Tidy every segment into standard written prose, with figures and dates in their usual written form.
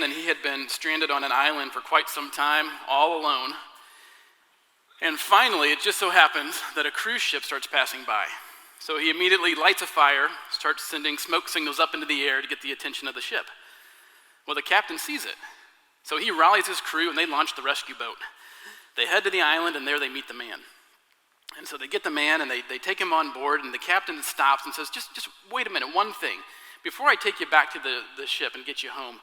Nathan, he had been stranded on an island for quite some time, all alone. And finally, it just so happens that a cruise ship starts passing by. So he immediately lights a fire, starts sending smoke signals up into the air to get the attention of the ship. Well, the captain sees it. So he rallies his crew and they launch the rescue boat. They head to the island and there they meet the man. And so they get the man and they take him on board, and the captain stops and says, just wait a minute, one thing. Before I take you back to the ship and get you home,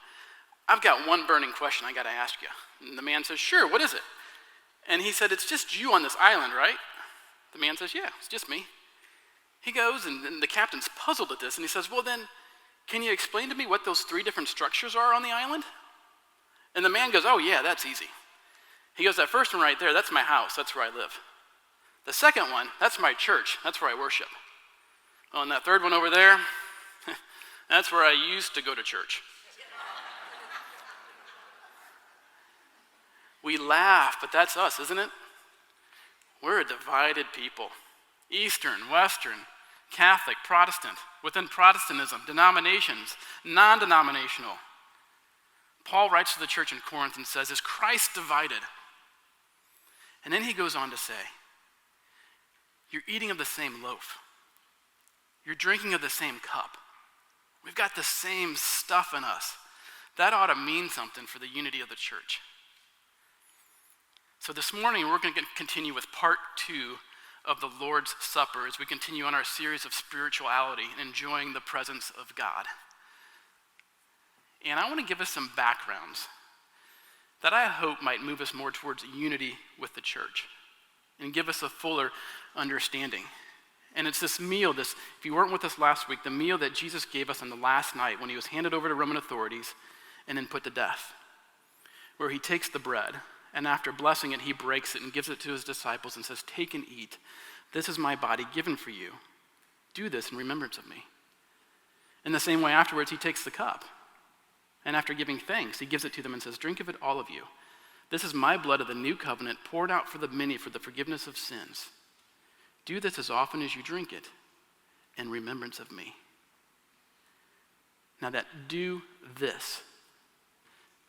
I've got one burning question I got to ask you. And the man says, sure, what is it? And he said, it's just you on this island, right? The man says, yeah, it's just me. He goes, and the captain's puzzled at this, and he says, well then, can you explain to me what those 3 different structures are on the island? And the man goes, oh yeah, that's easy. He goes, that first one right there, that's my house, that's where I live. The second one, that's my church, that's where I worship. Oh, and that third one over there, that's where I used to go to church. We laugh, but that's us, isn't it? We're a divided people. Eastern, Western, Catholic, Protestant, within Protestantism, denominations, non-denominational. Paul writes to the church in Corinth and says, is Christ divided? And then he goes on to say, you're eating of the same loaf. You're drinking of the same cup. We've got the same stuff in us. That ought to mean something for the unity of the church. So this morning, we're going to continue with part 2 of the Lord's Supper as we continue on our series of spirituality and enjoying the presence of God. And I want to give us some backgrounds that I hope might move us more towards unity with the church and give us a fuller understanding. And it's this meal, if you weren't with us last week, the meal that Jesus gave us on the last night when he was handed over to Roman authorities and then put to death, where he takes the bread, and after blessing it, he breaks it and gives it to his disciples and says, take and eat. This is my body given for you. Do this in remembrance of me. In the same way, afterwards, he takes the cup. And after giving thanks, he gives it to them and says, drink of it, all of you. This is my blood of the new covenant, poured out for the many for the forgiveness of sins. Do this as often as you drink it in remembrance of me. Now that do this,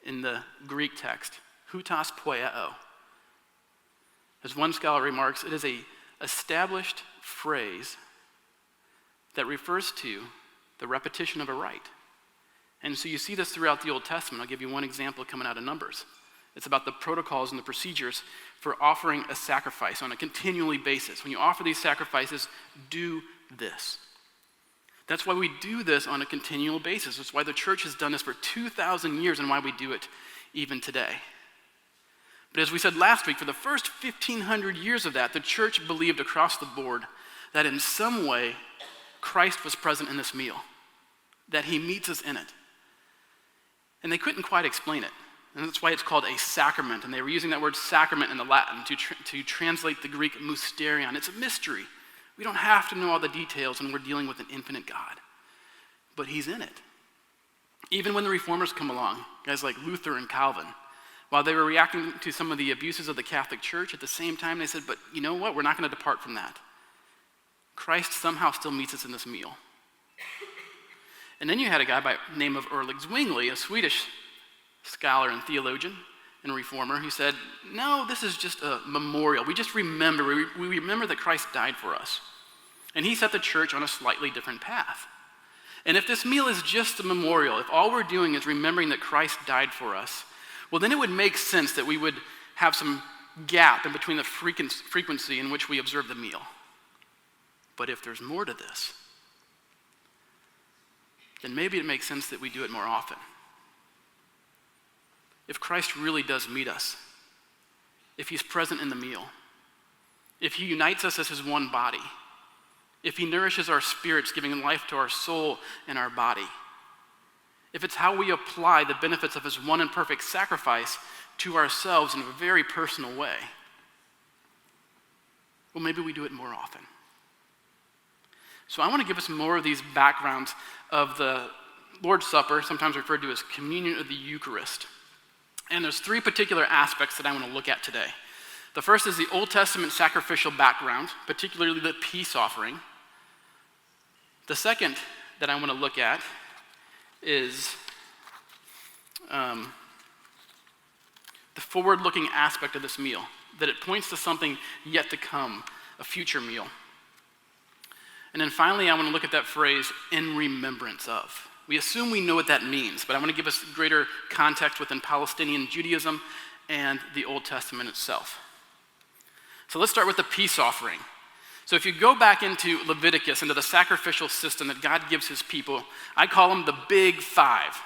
in the Greek text, hutas poieo. As one scholar remarks, it is a established phrase that refers to the repetition of a rite. And so you see this throughout the Old Testament. I'll give you one example coming out of Numbers. It's about the protocols and the procedures for offering a sacrifice on a continually basis. When you offer these sacrifices, do this. That's why we do this on a continual basis. That's why the church has done this for 2,000 years and why we do it even today. But as we said last week, for the first 1,500 years of that, the church believed across the board that in some way Christ was present in this meal, that he meets us in it. And they couldn't quite explain it. And that's why it's called a sacrament. And they were using that word sacrament in the Latin to translate the Greek mysterion. It's a mystery. We don't have to know all the details when we're dealing with an infinite God. But he's in it. Even when the reformers come along, guys like Luther and Calvin, while they were reacting to some of the abuses of the Catholic Church, at the same time they said, but you know what? We're not going to depart from that. Christ somehow still meets us in this meal. And then you had a guy by the name of Ulrich Zwingli, a Swedish scholar and theologian and reformer, who said, no, this is just a memorial. We just remember, we remember that Christ died for us. And he set the church on a slightly different path. And if this meal is just a memorial, if all we're doing is remembering that Christ died for us, well, then it would make sense that we would have some gap in between the frequency in which we observe the meal. But if there's more to this, then maybe it makes sense that we do it more often. If Christ really does meet us, if he's present in the meal, if he unites us as his one body, if he nourishes our spirits, giving life to our soul and our body, if it's how we apply the benefits of his one and perfect sacrifice to ourselves in a very personal way, well, maybe we do it more often. So I want to give us more of these backgrounds of the Lord's Supper, sometimes referred to as communion of the Eucharist. And there's 3 particular aspects that I want to look at today. The first is the Old Testament sacrificial background, particularly the peace offering. The second that I want to look at is the forward-looking aspect of this meal, that it points to something yet to come, a future meal. And then finally, I want to look at that phrase, in remembrance of. We assume we know what that means, but I want to give us greater context within Palestinian Judaism and the Old Testament itself. So let's start with the peace offering. So if you go back into Leviticus, into the sacrificial system that God gives his people, I call them the big five.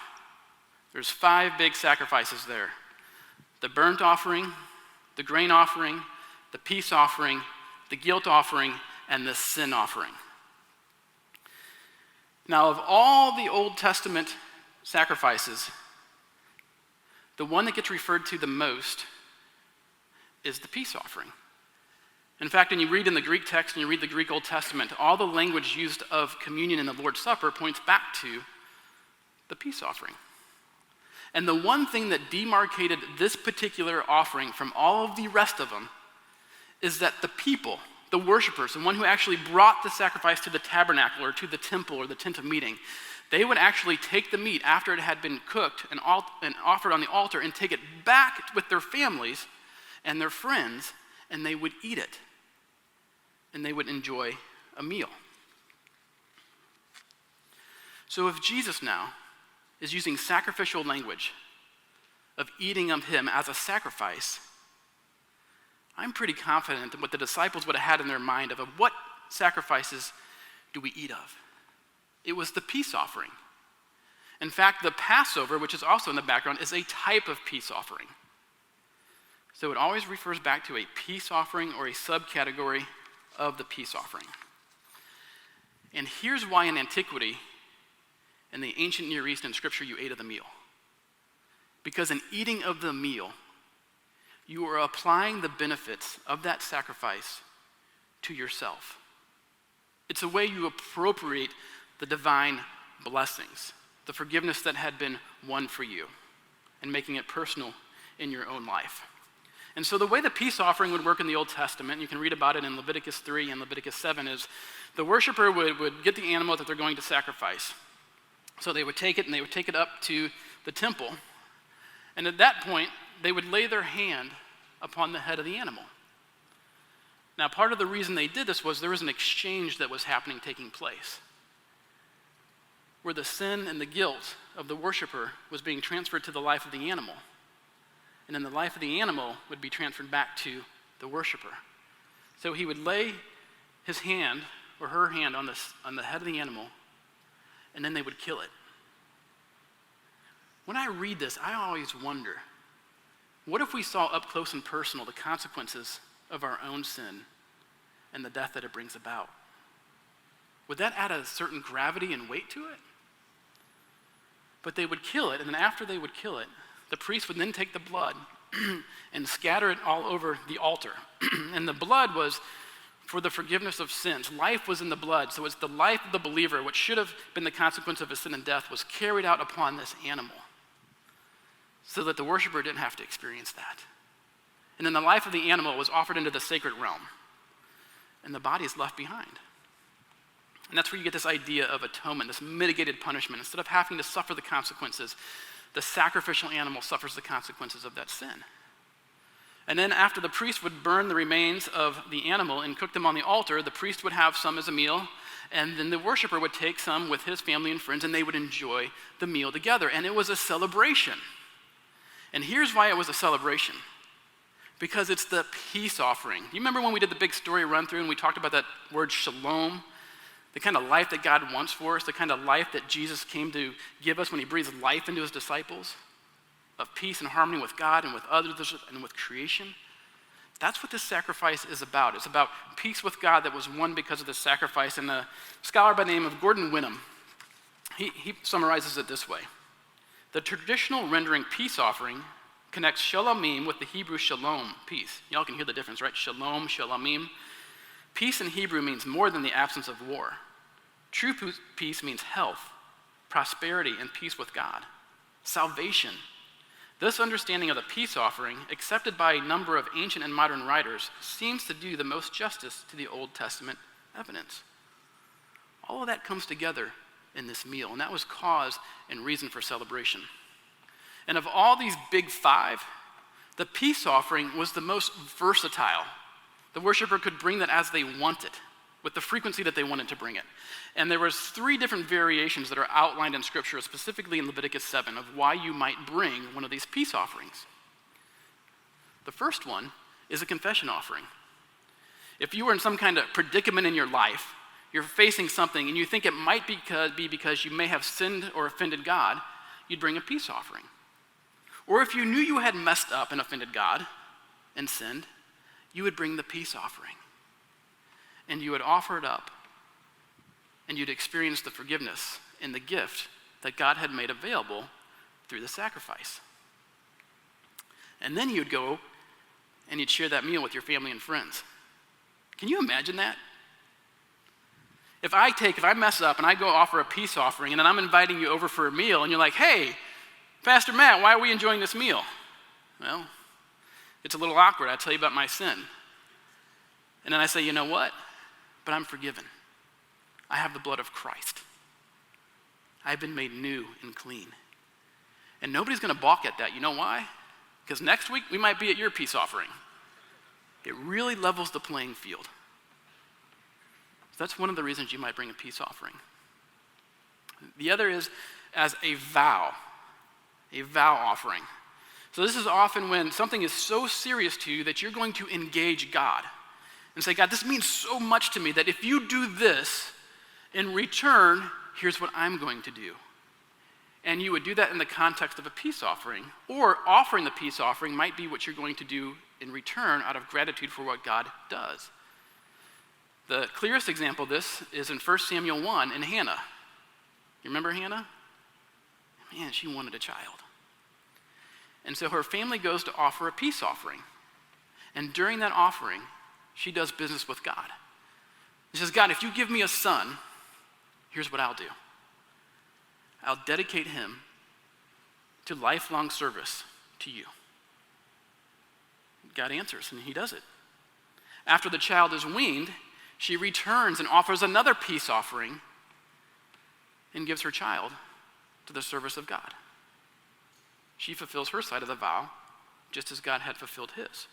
There's 5 big sacrifices there. The burnt offering, the grain offering, the peace offering, the guilt offering, and the sin offering. Now, of all the Old Testament sacrifices, the one that gets referred to the most is the peace offering. In fact, when you read in the Greek text and you read the Greek Old Testament, all the language used of communion in the Lord's Supper points back to the peace offering. And the one thing that demarcated this particular offering from all of the rest of them is that the people, the worshipers, the one who actually brought the sacrifice to the tabernacle or to the temple or the tent of meeting, they would actually take the meat after it had been cooked and offered on the altar and take it back with their families and their friends, and they would eat it. And they would enjoy a meal. So if Jesus now is using sacrificial language of eating of him as a sacrifice, I'm pretty confident that what the disciples would have had in their mind of what sacrifices do we eat of? It was the peace offering. In fact, the Passover, which is also in the background, is a type of peace offering. So it always refers back to a peace offering or a subcategory of the peace offering. And here's why in antiquity, in the ancient Near East and Scripture, you ate of the meal. Because in eating of the meal, you are applying the benefits of that sacrifice to yourself. It's a way you appropriate the divine blessings, the forgiveness that had been won for you, and making it personal in your own life. And so the way the peace offering would work in the Old Testament, you can read about it in Leviticus 3 and Leviticus 7, is the worshiper would get the animal that they're going to sacrifice. So they would take it and they would take it up to the temple. And at that point, they would lay their hand upon the head of the animal. Now, part of the reason they did this was there was an exchange that was taking place, where the sin and the guilt of the worshiper was being transferred to the life of the animal. And then the life of the animal would be transferred back to the worshiper. So he would lay his hand or her hand on the head of the animal, and then they would kill it. When I read this, I always wonder, what if we saw up close and personal the consequences of our own sin and the death that it brings about? Would that add a certain gravity and weight to it? But they would kill it, and then after they would kill it, the priest would then take the blood and scatter it all over the altar. And the blood was for the forgiveness of sins. Life was in the blood, so it's the life of the believer, which should have been the consequence of his sin and death, was carried out upon this animal so that the worshiper didn't have to experience that. And then the life of the animal was offered into the sacred realm, and the body is left behind. And that's where you get this idea of atonement, this mitigated punishment. Instead of having to suffer the consequences, the sacrificial animal suffers the consequences of that sin. And then after the priest would burn the remains of the animal and cook them on the altar, the priest would have some as a meal, and then the worshiper would take some with his family and friends, and they would enjoy the meal together. And it was a celebration. And here's why it was a celebration. Because it's the peace offering. You remember when we did the big story run through and we talked about that word shalom? The kind of life that God wants for us, the kind of life that Jesus came to give us when he breathed life into his disciples, of peace and harmony with God and with others and with creation. That's what this sacrifice is about. It's about peace with God that was won because of this sacrifice. And a scholar by the name of Gordon Wenham, he summarizes it this way. The traditional rendering peace offering connects shalomim with the Hebrew shalom, peace. Y'all can hear the difference, right? Shalom, shalomim. Peace in Hebrew means more than the absence of war. True peace means health, prosperity, and peace with God. Salvation. This understanding of the peace offering, accepted by a number of ancient and modern writers, seems to do the most justice to the Old Testament evidence. All of that comes together in this meal, and that was cause and reason for celebration. And of all these big five, the peace offering was the most versatile. The worshiper could bring that as they wanted, with the frequency that they wanted to bring it. And there was 3 different variations that are outlined in Scripture, specifically in Leviticus 7, of why you might bring one of these peace offerings. The first one is a confession offering. If you were in some kind of predicament in your life, you're facing something and you think it might be because you may have sinned or offended God, you'd bring a peace offering. Or if you knew you had messed up and offended God and sinned, you would bring the peace offering. And you would offer it up. And you'd experience the forgiveness and the gift that God had made available through the sacrifice. And then you'd go and you'd share that meal with your family and friends. Can you imagine that? If I mess up and I go offer a peace offering and then I'm inviting you over for a meal and you're like, hey, Pastor Matt, why are we enjoying this meal? Well, it's a little awkward. I tell you about my sin. And then I say, you know what? But I'm forgiven. I have the blood of Christ. I've been made new and clean. And nobody's going to balk at that. You know why? Because next week we might be at your peace offering. It really levels the playing field. So that's one of the reasons you might bring a peace offering. The other is as a vow offering. So this is often when something is so serious to you that you're going to engage God and say, God, this means so much to me that if you do this, in return, here's what I'm going to do. And you would do that in the context of a peace offering, or offering the peace offering might be what you're going to do in return out of gratitude for what God does. The clearest example of this is in 1 Samuel 1 in Hannah. You remember Hannah? Man, she wanted a child. And so her family goes to offer a peace offering. And during that offering, she does business with God. She says, God, if you give me a son, here's what I'll do. I'll dedicate him to lifelong service to you. God answers, and he does it. After the child is weaned, she returns and offers another peace offering and gives her child to the service of God. She fulfills her side of the vow, just as God had fulfilled his.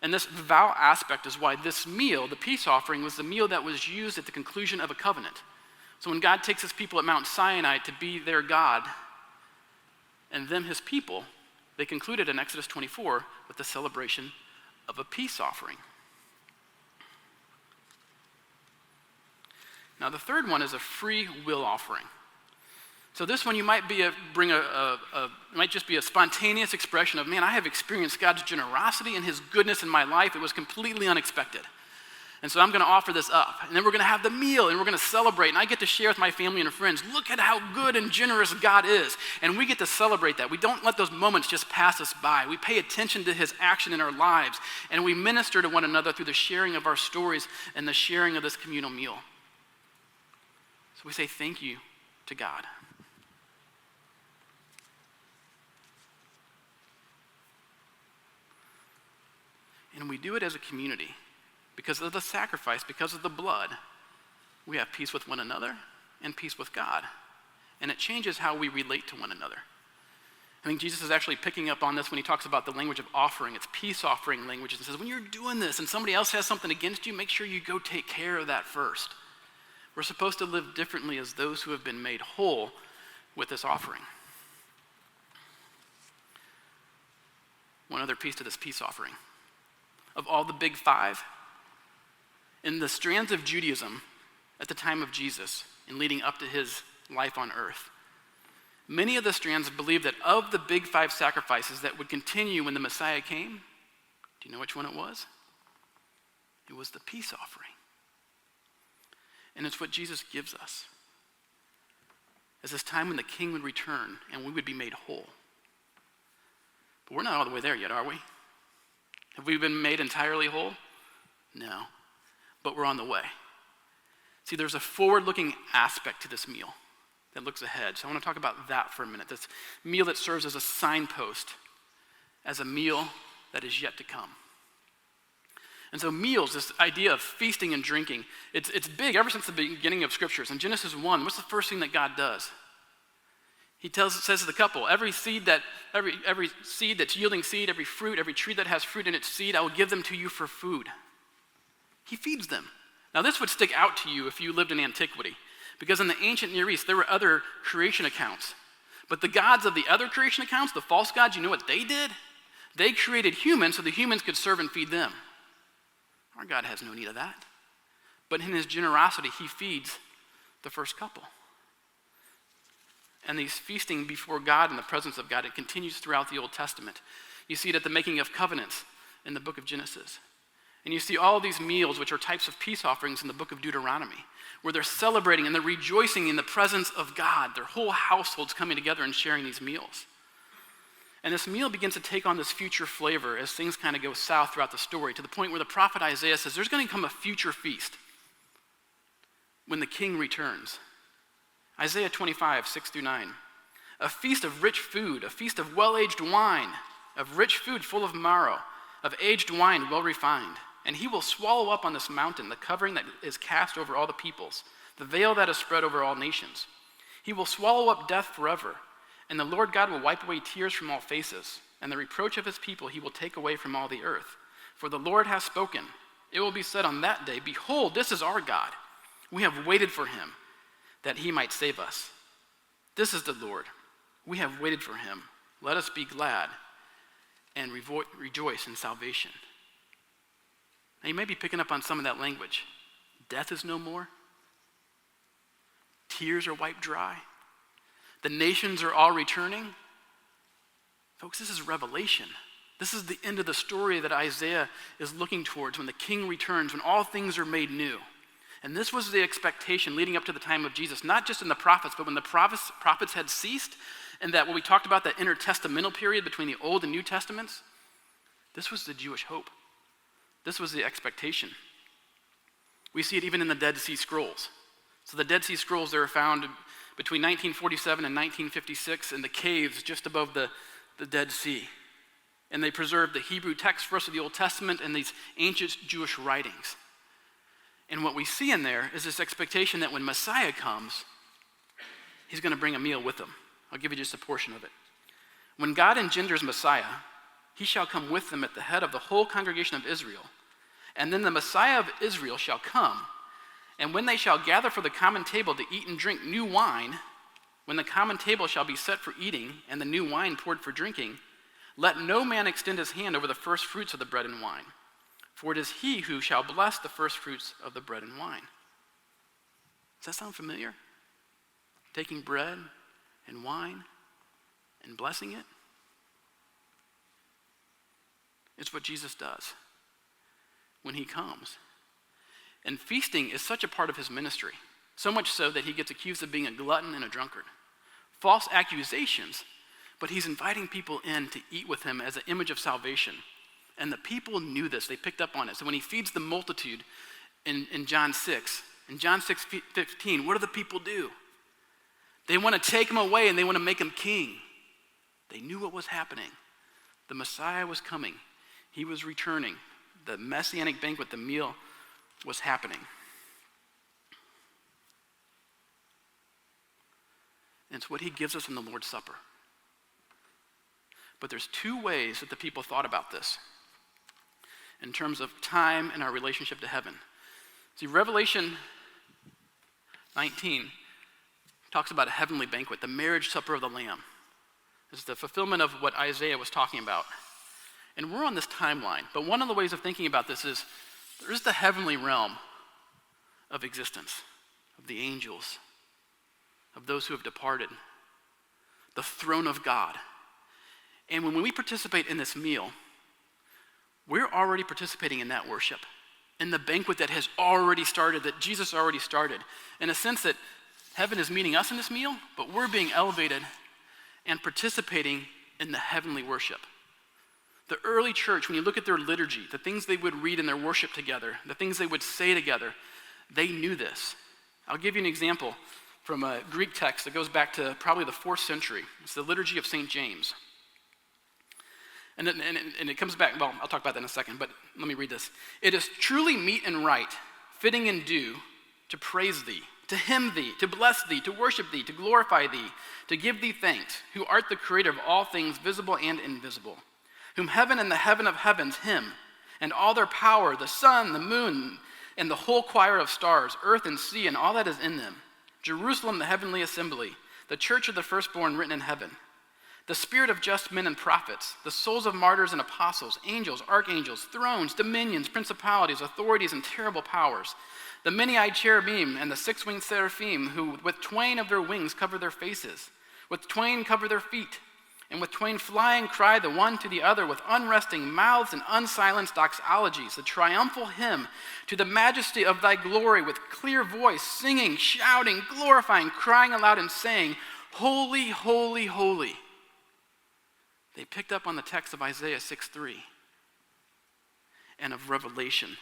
And this vow aspect is why this meal, the peace offering, was the meal that was used at the conclusion of a covenant. So when God takes his people at Mount Sinai to be their God, and them his people, they concluded in Exodus 24 with the celebration of a peace offering. Now the third one is a free will offering. So this one you might might just be a spontaneous expression of, man, I have experienced God's generosity and his goodness in my life. It was completely unexpected. And so I'm going to offer this up. And then we're going to have the meal and we're going to celebrate. And I get to share with my family and friends, look at how good and generous God is. And we get to celebrate that. We don't let those moments just pass us by. We pay attention to his action in our lives. And we minister to one another through the sharing of our stories and the sharing of this communal meal. So we say thank you to God. And we do it as a community. Because of the sacrifice, because of the blood, we have peace with one another and peace with God. And it changes how we relate to one another. I think Jesus is actually picking up on this when he talks about the language of offering. It's peace offering language. And says, when you're doing this and somebody else has something against you, make sure you go take care of that first. We're supposed to live differently as those who have been made whole with this offering. One other piece to this peace offering. Of all the big five, in the strands of Judaism at the time of Jesus and leading up to his life on earth, many of the strands believed that of the big five sacrifices that would continue when the Messiah came, do you know which one it was? It was the peace offering. And it's what Jesus gives us as this time when the king would return and we would be made whole. But we're not all the way there yet, are we? Have we been made entirely whole? No, but we're on the way. See, there's a forward-looking aspect to this meal that looks ahead. So I want to talk about that for a minute. This meal that serves as a signpost, as a meal that is yet to come. And so meals, this idea of feasting and drinking, it's big ever since the beginning of scriptures. In Genesis 1, what's the first thing that God does? Says to the couple, every seed that's yielding seed, every fruit, every tree that has fruit in its seed, I will give them to you for food. He feeds them. Now this would stick out to you if you lived in antiquity, because in the ancient Near East, there were other creation accounts. But the gods of the other creation accounts, the false gods, you know what they did? They created humans so the humans could serve and feed them. Our God has no need of that. But in his generosity, he feeds the first couple. And these feasting before God in the presence of God, it continues throughout the Old Testament. You see it at the making of covenants in the book of Genesis. And you see all these meals, which are types of peace offerings in the book of Deuteronomy, where they're celebrating and they're rejoicing in the presence of God. Their whole households coming together and sharing these meals. And this meal begins to take on this future flavor as things kind of go south throughout the story, to the point where the prophet Isaiah says there's going to come a future feast when the king returns. Isaiah 25, 6-9. A feast of rich food, a feast of well-aged wine, of rich food full of marrow, of aged wine well refined. And he will swallow up on this mountain the covering that is cast over all the peoples, the veil that is spread over all nations. He will swallow up death forever, and the Lord God will wipe away tears from all faces, and the reproach of his people he will take away from all the earth. For the Lord has spoken. It will be said on that day, behold, this is our God. We have waited for him, that he might save us. This is the Lord. We have waited for him. Let us be glad and rejoice in salvation. Now you may be picking up on some of that language. Death is no more. Tears are wiped dry. The nations are all returning. Folks, this is Revelation. This is the end of the story that Isaiah is looking towards when the king returns, when all things are made new. And this was the expectation leading up to the time of Jesus, not just in the prophets, but when the prophets had ceased, and that when we talked about that intertestamental period between the Old and New Testaments, this was the Jewish hope. This was the expectation. We see it even in the Dead Sea Scrolls. So the Dead Sea Scrolls, they were found between 1947 and 1956 in the caves just above the Dead Sea. And they preserved the Hebrew text for us of the Old Testament and these ancient Jewish writings. And what we see in there is this expectation that when Messiah comes, he's going to bring a meal with him. I'll give you just a portion of it. When God engenders Messiah, he shall come with them at the head of the whole congregation of Israel. And then the Messiah of Israel shall come, and when they shall gather for the common table to eat and drink new wine, when the common table shall be set for eating, and the new wine poured for drinking, let no man extend his hand over the first fruits of the bread and wine. For it is he who shall bless the first fruits of the bread and wine. Does that sound familiar? Taking bread and wine and blessing it? It's what Jesus does when he comes. And feasting is such a part of his ministry, so much so that he gets accused of being a glutton and a drunkard. False accusations, but he's inviting people in to eat with him as an image of salvation. And the people knew this. They picked up on it. So when he feeds the multitude in John 6:15, what do the people do? They want to take him away and they want to make him king. They knew what was happening. The Messiah was coming. He was returning. The messianic banquet, the meal, was happening. And it's what he gives us in the Lord's Supper. But there's two ways that the people thought about this in terms of time and our relationship to heaven. See, Revelation 19 talks about a heavenly banquet, the marriage supper of the Lamb. It's the fulfillment of what Isaiah was talking about. And we're on this timeline, but one of the ways of thinking about this is there is the heavenly realm of existence, of the angels, of those who have departed, the throne of God. And when we participate in this meal, we're already participating in that worship, in the banquet that has already started, that Jesus already started. In a sense that heaven is meeting us in this meal, but we're being elevated and participating in the heavenly worship. The early church, when you look at their liturgy, the things they would read in their worship together, the things they would say together, they knew this. I'll give you an example from a Greek text that goes back to probably the 4th century. It's the Liturgy of St. James. And it comes back, well, I'll talk about that in a second, but let me read this. It is truly meet and right, fitting and due, to praise thee, to hymn thee, to bless thee, to worship thee, to glorify thee, to give thee thanks, who art the creator of all things visible and invisible, whom heaven and the heaven of heavens hymn, and all their power, the sun, the moon, and the whole choir of stars, earth and sea, and all that is in them, Jerusalem, the heavenly assembly, the church of the firstborn written in heaven, the spirit of just men and prophets, the souls of martyrs and apostles, angels, archangels, thrones, dominions, principalities, authorities, and terrible powers, the many-eyed cherubim and the six-winged seraphim, who with twain of their wings cover their faces, with twain cover their feet, and with twain flying cry the one to the other with unresting mouths and unsilenced doxologies, the triumphal hymn to the majesty of thy glory with clear voice, singing, shouting, glorifying, crying aloud and saying, holy, holy, holy. They picked up on the text of Isaiah 6:3 and of Revelation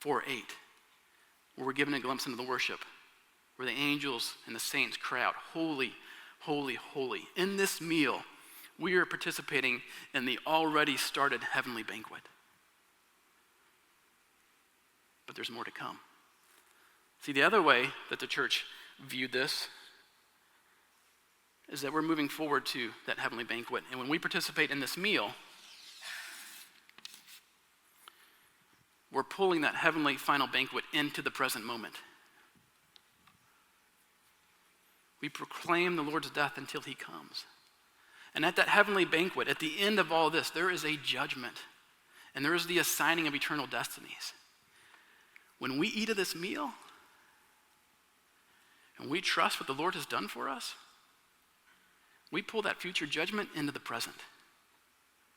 4:8, where we're given a glimpse into the worship, where the angels and the saints cry out, holy, holy, holy. In this meal, we are participating in the already started heavenly banquet. But there's more to come. See, the other way that the church viewed this is that we're moving forward to that heavenly banquet. And when we participate in this meal, we're pulling that heavenly final banquet into the present moment. We proclaim the Lord's death until he comes. And at that heavenly banquet, at the end of all this, there is a judgment. And there is the assigning of eternal destinies. When we eat of this meal, and we trust what the Lord has done for us, we pull that future judgment into the present.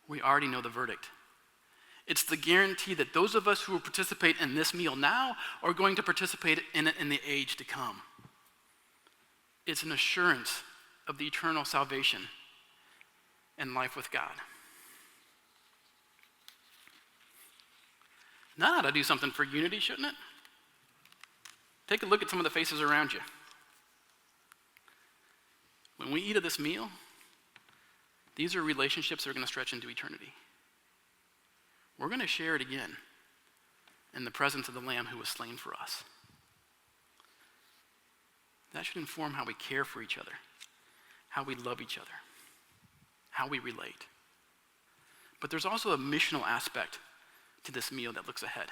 We already know the verdict. It's the guarantee that those of us who will participate in this meal now are going to participate in it in the age to come. It's an assurance of the eternal salvation and life with God. That ought to do something for unity, shouldn't it? Take a look at some of the faces around you. When we eat of this meal, these are relationships that are going to stretch into eternity. We're going to share it again in the presence of the Lamb who was slain for us. That should inform how we care for each other, how we love each other, how we relate. But there's also a missional aspect to this meal that looks ahead.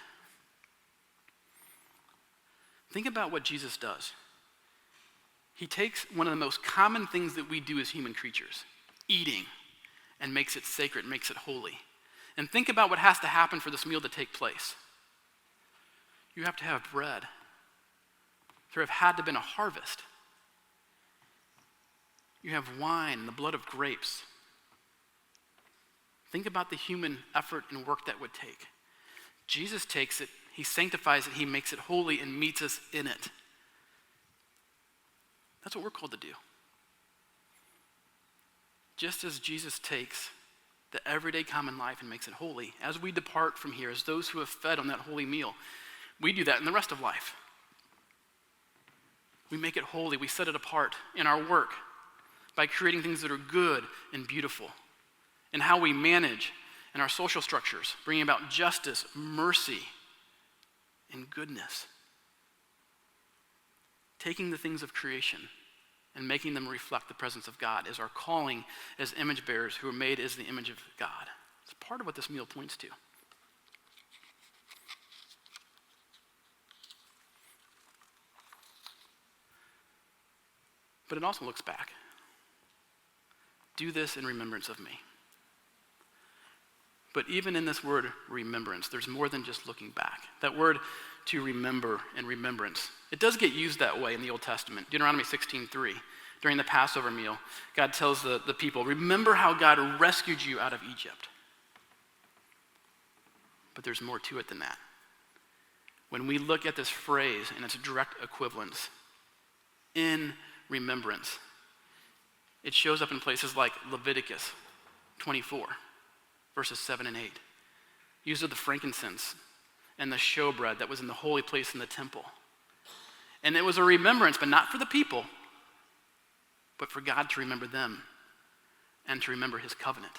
Think about what Jesus does. He takes one of the most common things that we do as human creatures, eating, and makes it sacred, makes it holy. And think about what has to happen for this meal to take place. You have to have bread. There have had to have been a harvest. You have wine and the blood of grapes. Think about the human effort and work that would take. Jesus takes it, he sanctifies it, he makes it holy and meets us in it. That's what we're called to do. Just as Jesus takes the everyday common life and makes it holy, as we depart from here, as those who have fed on that holy meal, we do that in the rest of life. We make it holy, we set it apart in our work by creating things that are good and beautiful, in how we manage in our social structures, bringing about justice, mercy, and goodness. Taking the things of creation and making them reflect the presence of God is our calling as image bearers who are made as the image of God. It's part of what this meal points to. But it also looks back. Do this in remembrance of me. But even in this word remembrance, there's more than just looking back. That word to remember and remembrance, it does get used that way in the Old Testament. Deuteronomy 16:3, during the Passover meal, God tells the people, remember how God rescued you out of Egypt. But there's more to it than that. When we look at this phrase and its direct equivalence, in remembrance, it shows up in places like Leviticus 24, verses 7 and 8. Use of the frankincense and the showbread that was in the holy place in the temple. And it was a remembrance, but not for the people, but for God to remember them and to remember his covenant.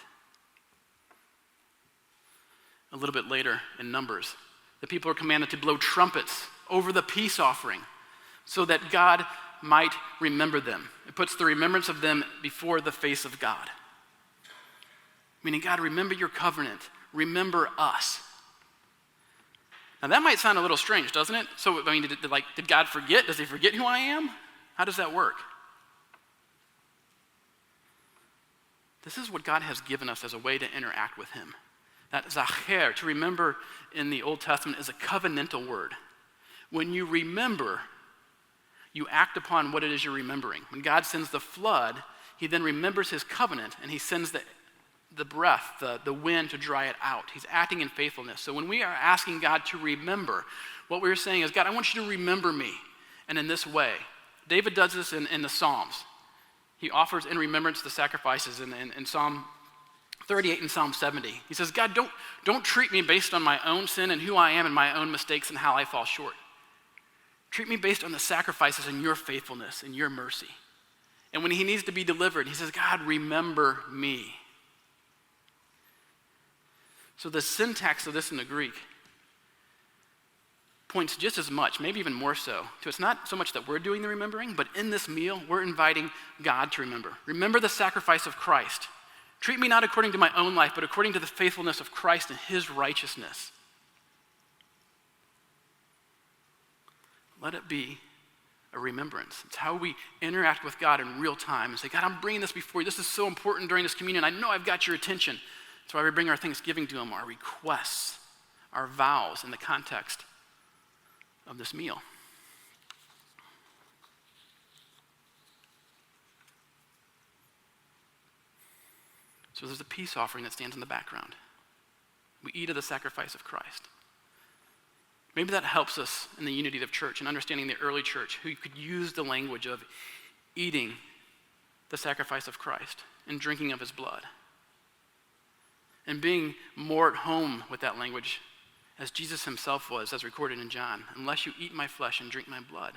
A little bit later in Numbers, the people are commanded to blow trumpets over the peace offering, so that God might remember them. It puts the remembrance of them before the face of God. Meaning, God, remember your covenant. Remember us. Now that might sound a little strange, doesn't it? So, I mean, did God forget? Does he forget who I am? How does that work? This is what God has given us as a way to interact with him. That zacher, to remember in the Old Testament, is a covenantal word. When you remember, you act upon what it is you're remembering. When God sends the flood, he then remembers his covenant, and he sends the breath, the wind to dry it out. He's acting in faithfulness. So when we are asking God to remember, what we're saying is, God, I want you to remember me. And in this way, David does this in the Psalms. He offers in remembrance the sacrifices in Psalm 38 and Psalm 70. He says, God, don't treat me based on my own sin and who I am and my own mistakes and how I fall short. Treat me based on the sacrifices and your faithfulness and your mercy. And when he needs to be delivered, he says, God, remember me. So the syntax of this in the Greek points just as much, maybe even more so, to it's not so much that we're doing the remembering, but in this meal, we're inviting God to remember. Remember the sacrifice of Christ. Treat me not according to my own life, but according to the faithfulness of Christ and his righteousness. Let it be a remembrance. It's how we interact with God in real time and say, God, I'm bringing this before you. This is so important during this communion. I know I've got your attention. That's why we bring our thanksgiving to him, our requests, our vows in the context of this meal. So there's a peace offering that stands in the background. We eat of the sacrifice of Christ. Maybe that helps us in the unity of church and understanding the early church, who could use the language of eating the sacrifice of Christ and drinking of his blood. And being more at home with that language as Jesus himself was, as recorded in John. Unless you eat my flesh and drink my blood,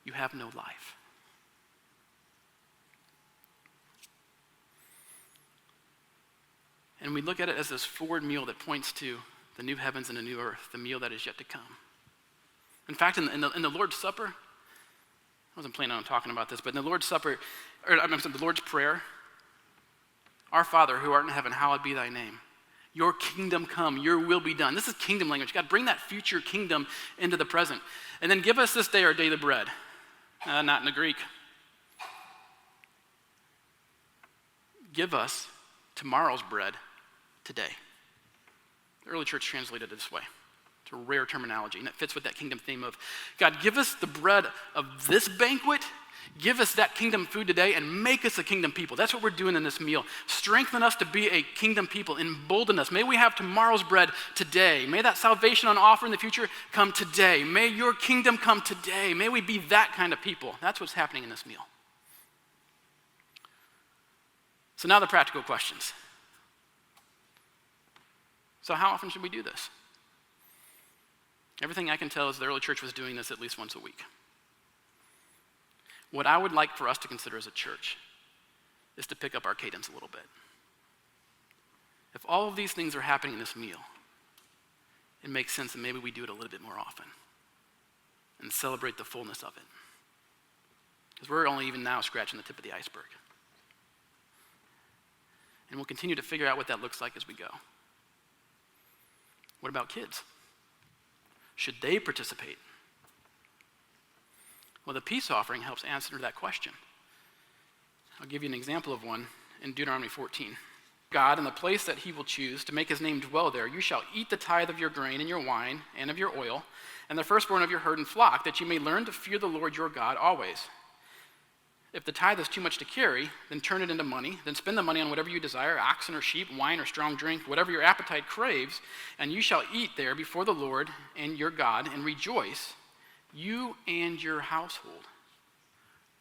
you have no life. And we look at it as this forward meal that points to the new heavens and the new earth, the meal that is yet to come. In fact, in the Lord's Supper, I wasn't planning on talking about this, but in the Lord's Supper, the Lord's Prayer, our Father who art in heaven, hallowed be thy name. Your kingdom come, your will be done. This is kingdom language. God, bring that future kingdom into the present. And then give us this day our daily bread. Not in the Greek. Give us tomorrow's bread today. The early church translated it this way. It's a rare terminology, and it fits with that kingdom theme of, God, give us the bread of this banquet. Give us that kingdom food today and make us a kingdom people. That's what we're doing in this meal. Strengthen us to be a kingdom people. Embolden us. May we have tomorrow's bread today. May that salvation on offer in the future come today. May your kingdom come today. May we be that kind of people. That's what's happening in this meal. So now the practical questions. So how often should we do this? Everything I can tell is the early church was doing this at least once a week. What I would like for us to consider as a church is to pick up our cadence a little bit. If all of these things are happening in this meal, it makes sense that maybe we do it a little bit more often and celebrate the fullness of it. Because we're only even now scratching the tip of the iceberg. And we'll continue to figure out what that looks like as we go. What about kids? Should they participate? Well, the peace offering helps answer that question. I'll give you an example of one in Deuteronomy 14. God, in the place that he will choose to make his name dwell there, you shall eat the tithe of your grain and your wine and of your oil, and the firstborn of your herd and flock, that you may learn to fear the Lord your God always. If the tithe is too much to carry, then turn it into money. Then spend the money on whatever you desire, oxen or sheep, wine or strong drink, whatever your appetite craves, and you shall eat there before the Lord and your God and rejoice, you and your household.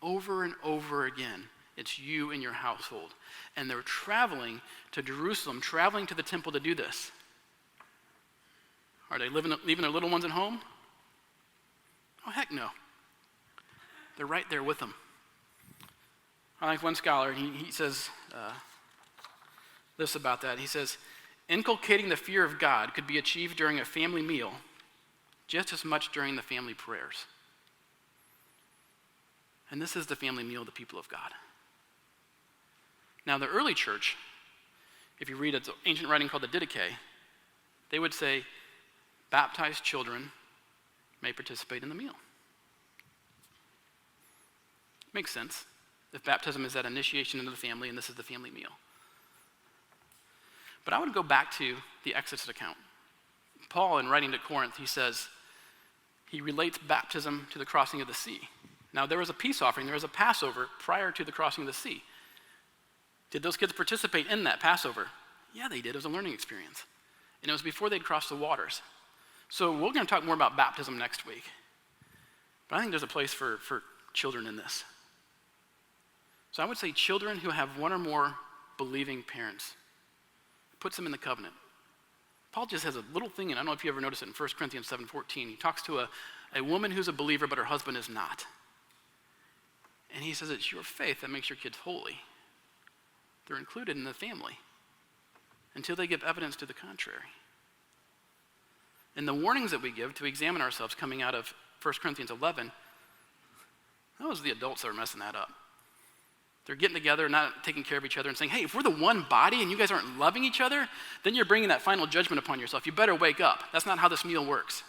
Over and over again, it's you and your household. And they're traveling to Jerusalem, traveling to the temple to do this. Are they leaving their little ones at home? Oh, heck no. They're right there with them. I like one scholar, he says this about that. He says, inculcating the fear of God could be achieved during a family meal just as much during the family prayers. And this is the family meal of the people of God. Now, the early church, if you read an ancient writing called the Didache, they would say, baptized children may participate in the meal. Makes sense. If baptism is that initiation into the family, and this is the family meal. But I would go back to the Exodus account. Paul, in writing to Corinth, he relates baptism to the crossing of the sea. Now, there was a peace offering, there was a Passover prior to the crossing of the sea. Did those kids participate in that Passover? Yeah, they did. It was a learning experience. And it was before they'd crossed the waters. So we're going to talk more about baptism next week. But I think there's a place for children in this. So I would say children who have one or more believing parents, puts them in the covenant. Paul just has a little thing, and I don't know if you ever noticed it in 1 Corinthians 7:14. He talks to a woman who's a believer, but her husband is not. And he says it's your faith that makes your kids holy. They're included in the family until they give evidence to the contrary. And the warnings that we give to examine ourselves coming out of 1 Corinthians 11, that was the adults that were messing that up. They're getting together, not taking care of each other, and saying, hey, if we're the one body and you guys aren't loving each other, then you're bringing that final judgment upon yourself. You better wake up. That's not how this meal works.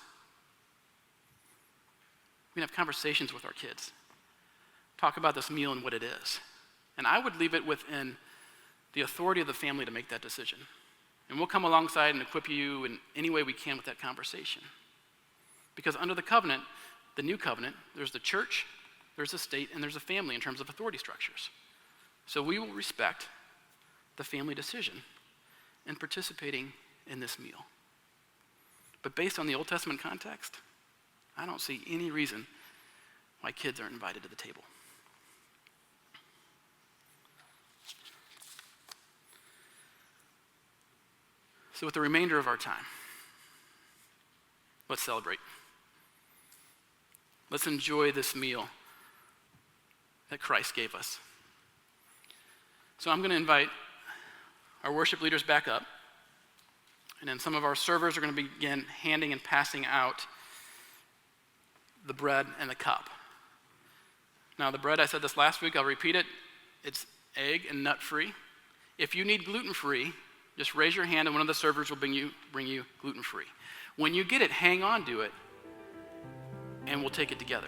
We can have conversations with our kids. Talk about this meal and what it is. And I would leave it within the authority of the family to make that decision. And we'll come alongside and equip you in any way we can with that conversation. Because under the covenant, the new covenant, there's the church, there's a state, and there's a family in terms of authority structures. So we will respect the family decision in participating in this meal. But based on the Old Testament context, I don't see any reason why kids aren't invited to the table. So with the remainder of our time, let's celebrate. Let's enjoy this meal that Christ gave us. So I'm going to invite our worship leaders back up, and then some of our servers are going to begin handing and passing out the bread and the cup. Now the bread, I said this last week, I'll repeat it, it's egg and nut-free. If you need gluten-free, just raise your hand and one of the servers will bring you gluten-free. When you get it, hang on to it, and we'll take it together.